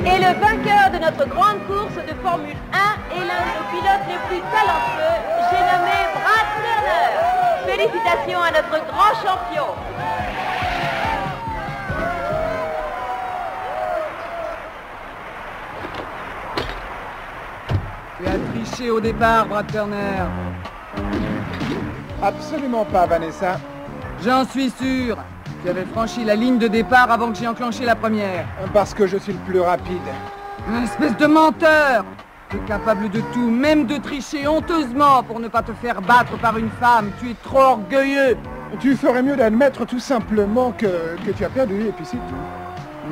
Et le vainqueur de notre grande course de Formule 1 est l'un de nos pilotes les plus talentueux, j'ai nommé Brad Turner. Félicitations à notre grand champion. Tu as triché au départ, Brad Turner. Absolument pas, Vanessa. J'en suis sûr. Tu avais franchi la ligne de départ avant que j'aie enclenché la première. Parce que je suis le plus rapide. Une espèce de menteur. Tu es capable de tout, même de tricher honteusement pour ne pas te faire battre par une femme. Tu es trop orgueilleux. Tu ferais mieux d'admettre tout simplement que tu as perdu, et puis c'est tout.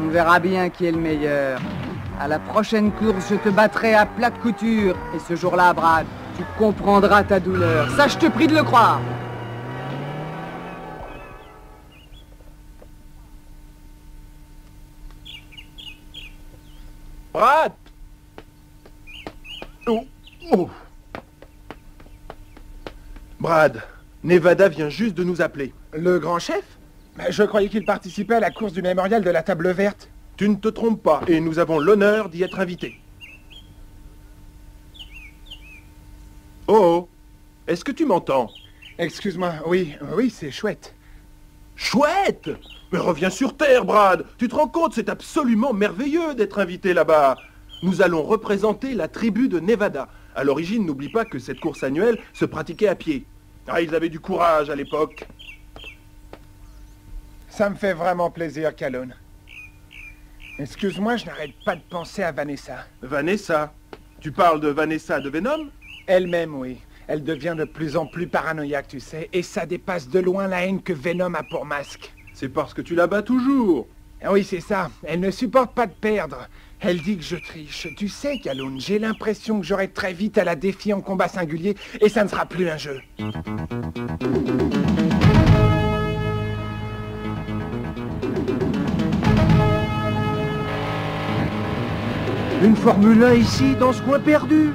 On verra bien qui est le meilleur. À la prochaine course, je te battrai à plate couture. Et ce jour-là, Brad, tu comprendras ta douleur. Ça, je te prie de le croire. Brad! Oh, oh. Brad, Nevada vient juste de nous appeler. Le grand chef? Je croyais qu'il participait à la course du mémorial de la Table Verte. Tu ne te trompes pas, et nous avons l'honneur d'y être invités. Oh, est-ce que tu m'entends? Excuse-moi, oui, c'est chouette. Chouette! Mais reviens sur Terre, Brad! Tu te rends compte, c'est absolument merveilleux d'être invité là-bas. Nous allons représenter la tribu de Nevada. À l'origine, n'oublie pas que cette course annuelle se pratiquait à pied. Ah, ils avaient du courage à l'époque. Ça me fait vraiment plaisir, Calhoun. Excuse-moi, je n'arrête pas de penser à Vanessa. Vanessa? Tu parles de Vanessa de Venom? Elle-même, oui. Elle devient de plus en plus paranoïaque, tu sais, et ça dépasse de loin la haine que Venom a pour Masque. C'est parce que tu la bats toujours. Ah oui, c'est ça. Elle ne supporte pas de perdre. Elle dit que je triche. Tu sais, Calhoun, j'ai l'impression que j'aurai très vite à la défier en combat singulier, et ça ne sera plus un jeu. Une Formule 1 ici, dans ce coin perdu.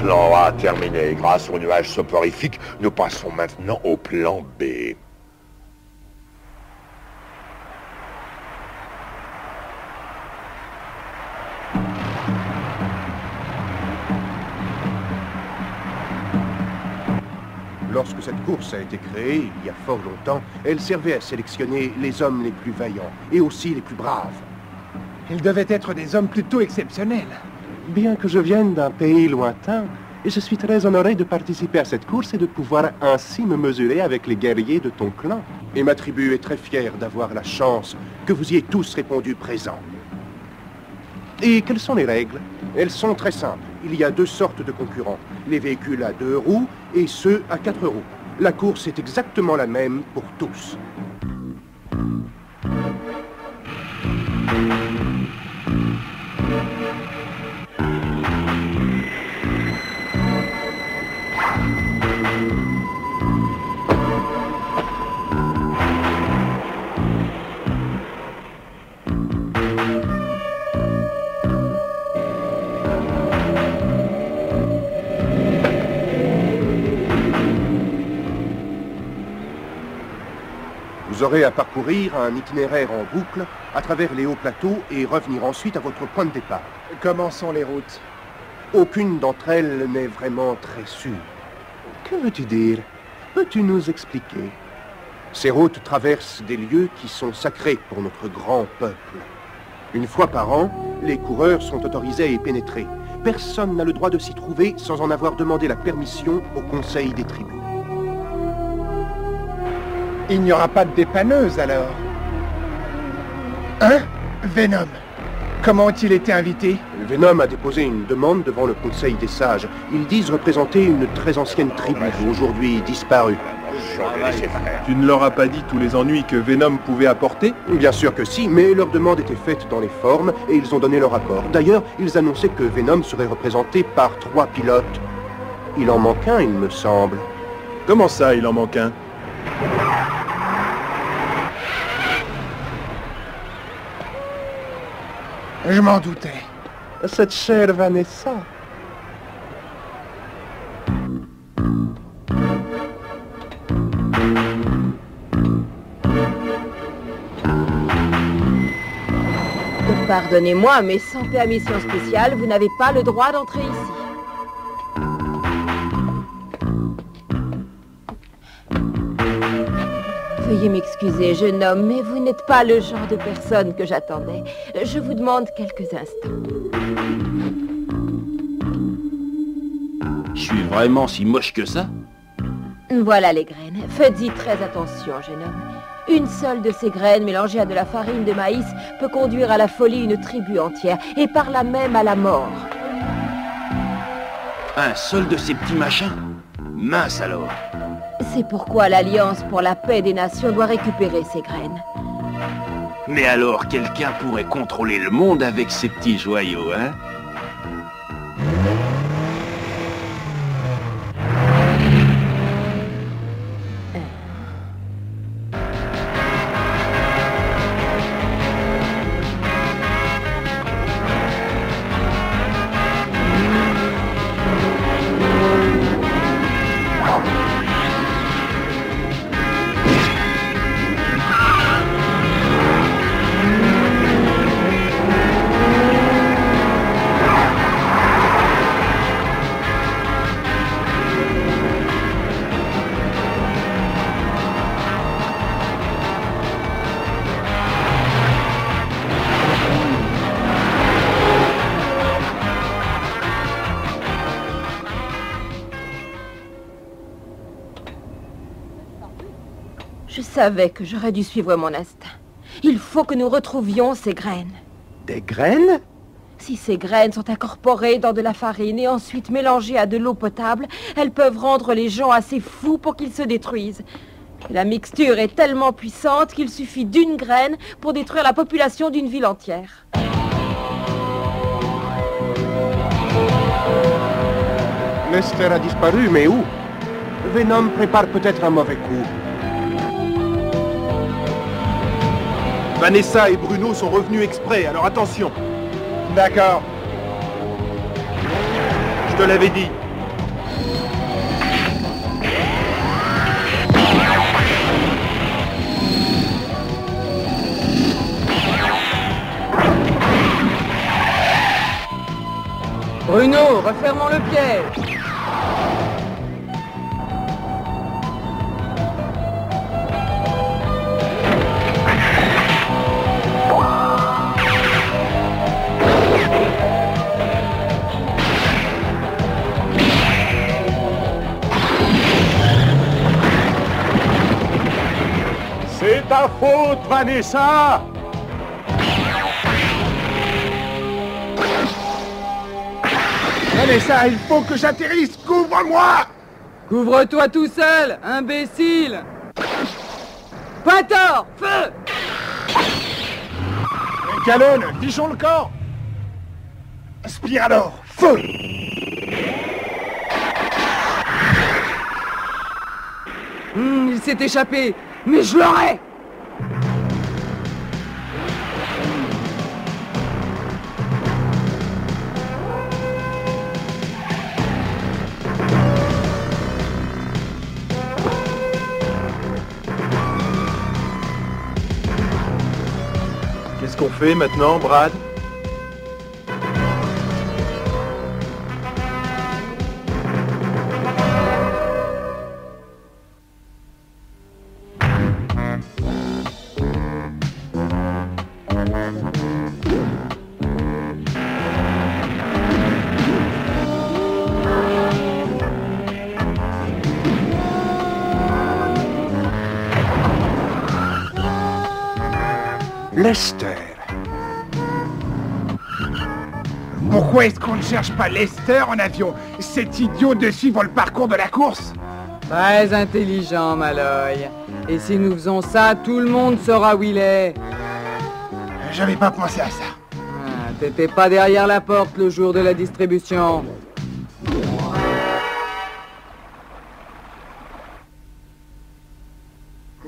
Plan A terminé. Grâce au nuage soporifique, nous passons maintenant au plan B. Lorsque cette course a été créée, il y a fort longtemps, elle servait à sélectionner les hommes les plus vaillants et aussi les plus braves. Ils devaient être des hommes plutôt exceptionnels. Bien que je vienne d'un pays lointain, je suis très honoré de participer à cette course et de pouvoir ainsi me mesurer avec les guerriers de ton clan. Et ma tribu est très fière d'avoir la chance que vous y ayez tous répondu présent. Et quelles sont les règles? Elles sont très simples. Il y a deux sortes de concurrents. Les véhicules à 2 roues et ceux à 4 roues. La course est exactement la même pour tous. Vous aurez à parcourir un itinéraire en boucle à travers les hauts plateaux et revenir ensuite à votre point de départ. Comment sont les routes? Aucune d'entre elles n'est vraiment très sûre. Que veux-tu dire? Peux-tu nous expliquer? Ces routes traversent des lieux qui sont sacrés pour notre grand peuple. Une fois par an, les coureurs sont autorisés à y pénétrer. Personne n'a le droit de s'y trouver sans en avoir demandé la permission au conseil des tribus. Il n'y aura pas de dépanneuse, alors. Hein? Venom. Comment ont-ils été invités? Venom a déposé une demande devant le Conseil des Sages. Ils disent représenter une très ancienne tribu, aujourd'hui disparue. Tu ne leur as pas dit tous les ennuis que Venom pouvait apporter? Bien sûr que si, mais leur demande était faite dans les formes et ils ont donné leur accord. D'ailleurs, ils annonçaient que Venom serait représenté par 3 pilotes. Il en manque un, il me semble. Comment ça, il en manque un? Je m'en doutais. Cette chère Vanessa. Pardonnez-moi, mais sans permission spéciale, vous n'avez pas le droit d'entrer ici. Veuillez m'excuser, jeune homme, mais vous n'êtes pas le genre de personne que j'attendais. Je vous demande quelques instants. Je suis vraiment si moche que ça? Voilà les graines. Faites-y très attention, jeune homme. Une seule de ces graines mélangée à de la farine de maïs peut conduire à la folie une tribu entière, et par là même à la mort. Un seul de ces petits machins? Mince alors. C'est pourquoi l'Alliance pour la paix des nations doit récupérer ces graines. Mais alors, quelqu'un pourrait contrôler le monde avec ces petits joyaux, hein? Je savais que j'aurais dû suivre mon instinct. Il faut que nous retrouvions ces graines. Des graines? Si ces graines sont incorporées dans de la farine et ensuite mélangées à de l'eau potable, elles peuvent rendre les gens assez fous pour qu'ils se détruisent. Et la mixture est tellement puissante qu'il suffit d'une graine pour détruire la population d'une ville entière. Lester a disparu, mais où? Venom prépare peut-être un mauvais coup. Vanessa et Bruno sont revenus exprès, alors attention. D'accord. Je te l'avais dit. Bruno, refermons le piège. C'est ta faute, Vanessa! Vanessa, il faut que j'atterrisse. Couvre-moi! Couvre-toi tout seul, imbécile. Pointeur, feu! Calonne, fichons le corps. Spiralor, feu! Il s'est échappé, mais je l'aurai! Qu'est-ce qu'on fait maintenant, Brad? Lester. Pourquoi est-ce qu'on ne cherche pas Lester en avion? C'est idiot de suivre le parcours de la course. Très intelligent, Malloy. Et si nous faisons ça, tout le monde saura où il est. J'avais pas pensé à ça. Ah, t'étais pas derrière la porte le jour de la distribution.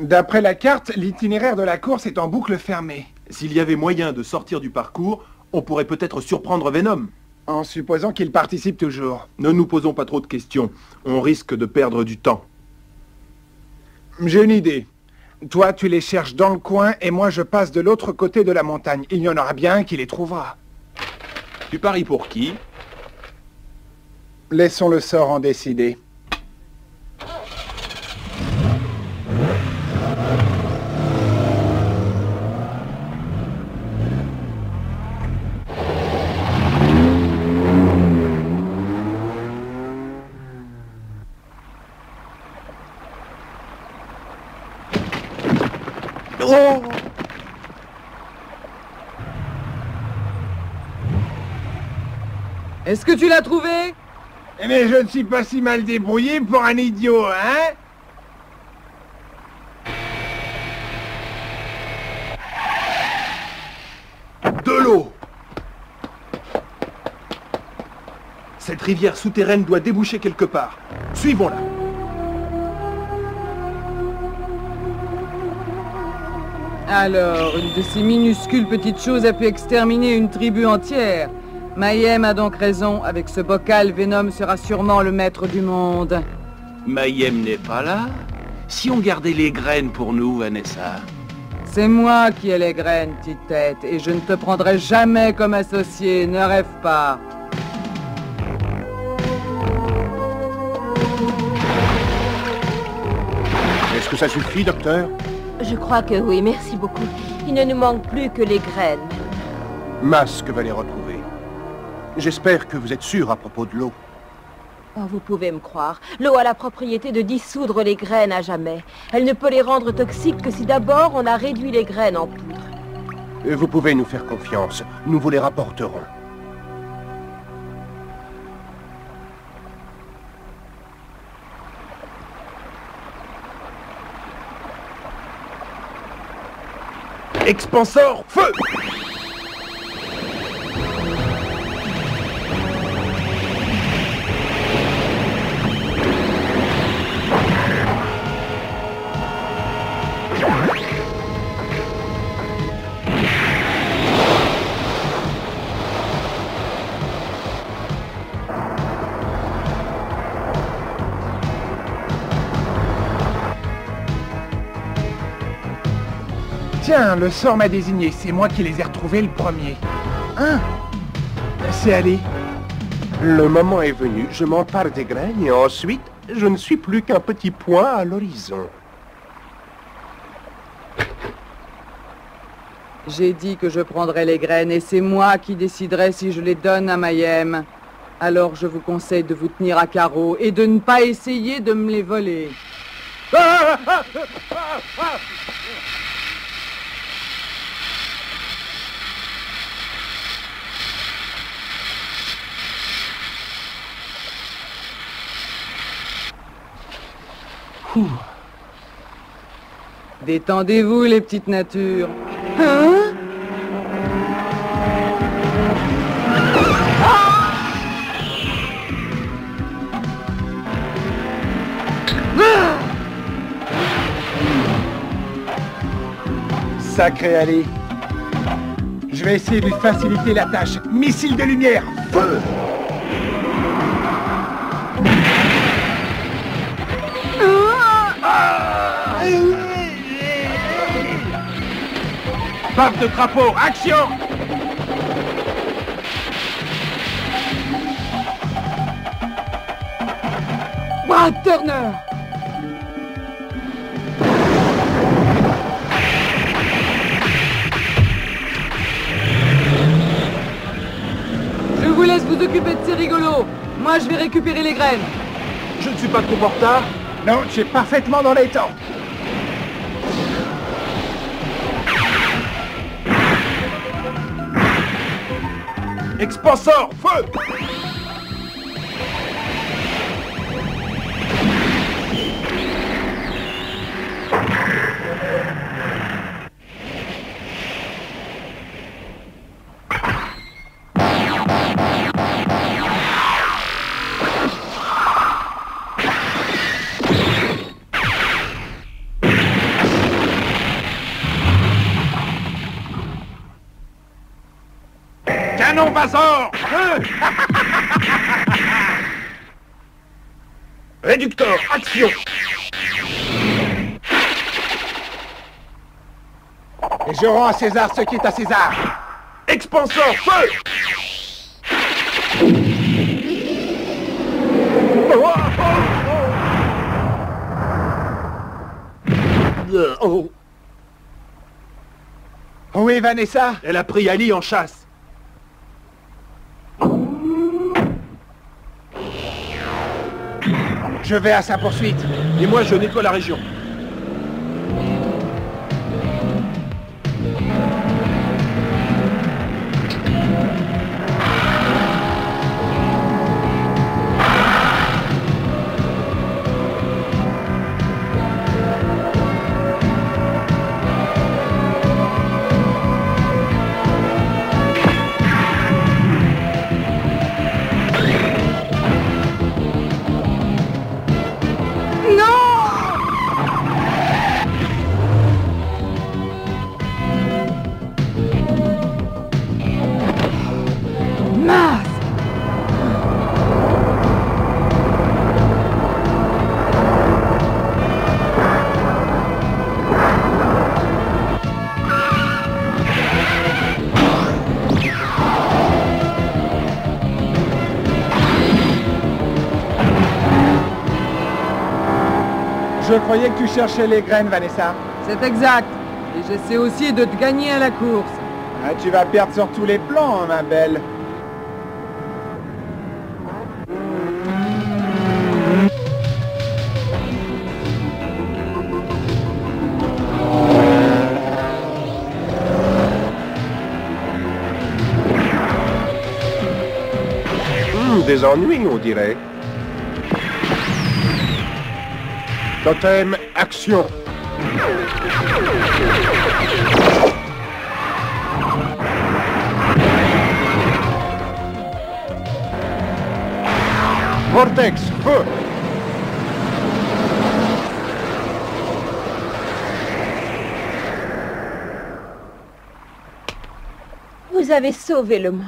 D'après la carte, l'itinéraire de la course est en boucle fermée. S'il y avait moyen de sortir du parcours, on pourrait peut-être surprendre Venom. En supposant qu'il participe toujours. Ne nous posons pas trop de questions. On risque de perdre du temps. J'ai une idée. Toi, tu les cherches dans le coin et moi, je passe de l'autre côté de la montagne. Il y en aura bien un qui les trouvera. Tu paries pour qui? Laissons le sort en décider. Oh! Est-ce que tu l'as trouvé? Mais je ne suis pas si mal débrouillé pour un idiot, hein? De l'eau! Cette rivière souterraine doit déboucher quelque part. Suivons-la. Alors, une de ces minuscules petites choses a pu exterminer une tribu entière. Mayhem a donc raison, avec ce bocal, Venom sera sûrement le maître du monde. Mayhem n'est pas là? Si on gardait les graines pour nous, Vanessa? C'est moi qui ai les graines, petite tête, et je ne te prendrai jamais comme associé, ne rêve pas. Est-ce que ça suffit, docteur? Je crois que oui, merci beaucoup. Il ne nous manque plus que les graines. Masque va les retrouver. J'espère que vous êtes sûr à propos de l'eau. Oh, vous pouvez me croire. L'eau a la propriété de dissoudre les graines à jamais. Elle ne peut les rendre toxiques que si d'abord on a réduit les graines en poudre. Vous pouvez nous faire confiance. Nous vous les rapporterons. Expansor, feu! Tiens, le sort m'a désigné. C'est moi qui les ai retrouvés le premier. Hein? C'est allé. Le moment est venu, je m'empare des graines et ensuite, je ne suis plus qu'un petit point à l'horizon. J'ai dit que je prendrais les graines et c'est moi qui déciderai si je les donne à Mayhem. Alors je vous conseille de vous tenir à carreau et de ne pas essayer de me les voler. Détendez-vous, les petites natures. Hein? Sacré Ali. Je vais essayer de lui faciliter la tâche. Missile de lumière, feu! Baffe de crapaud, action! Brad Turner! Je vous laisse vous occuper de ces rigolos. Moi, je vais récupérer les graines. Je ne suis pas trop en retard. Non, tu es parfaitement dans les temps. Expansor, feu! Canon Vasor, feu! Réducteur, action! Et je rends à César ce qui est à César. Expansor, feu! Où est Vanessa? Elle a pris Ali en chasse. Je vais à sa poursuite. Et moi, je nettoie la région. Je croyais que tu cherchais les graines, Vanessa. C'est exact. Et j'essaie aussi de te gagner à la course. Ah, tu vas perdre sur tous les plans, hein, ma belle. Des ennuis, on dirait. Totem, action. Vortex, feu. Vous avez sauvé le monde.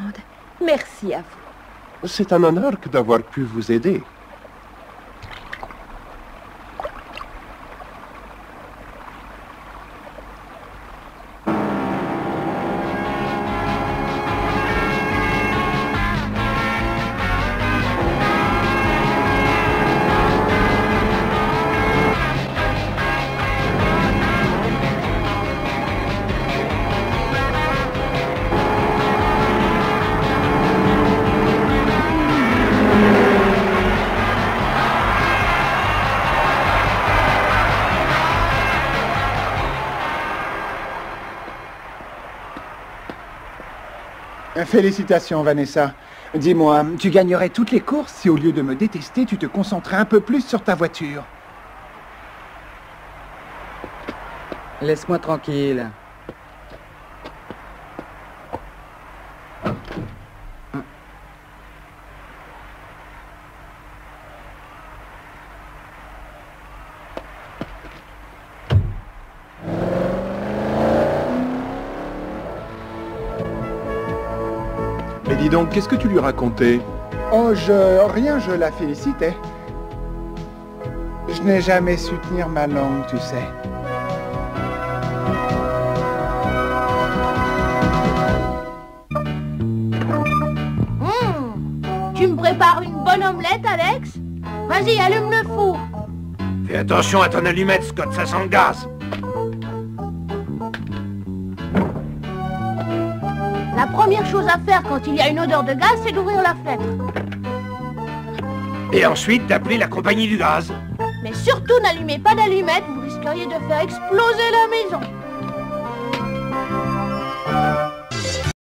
Merci à vous. C'est un honneur que d'avoir pu vous aider. Félicitations, Vanessa. Dis-moi, tu gagnerais toutes les courses si au lieu de me détester, tu te concentrais un peu plus sur ta voiture. Laisse-moi tranquille. Mais dis donc, qu'est-ce que tu lui racontais? Oh, rien, je la félicitais. Je n'ai jamais su tenir ma langue, tu sais. Tu me prépares une bonne omelette, Alex? Vas-y, allume le four. Fais attention à ton allumette, Scott, ça sent le gaz. La première chose à faire quand il y a une odeur de gaz, c'est d'ouvrir la fenêtre. Et ensuite d'appeler la compagnie du gaz. Mais surtout, n'allumez pas d'allumette, vous risqueriez de faire exploser la maison.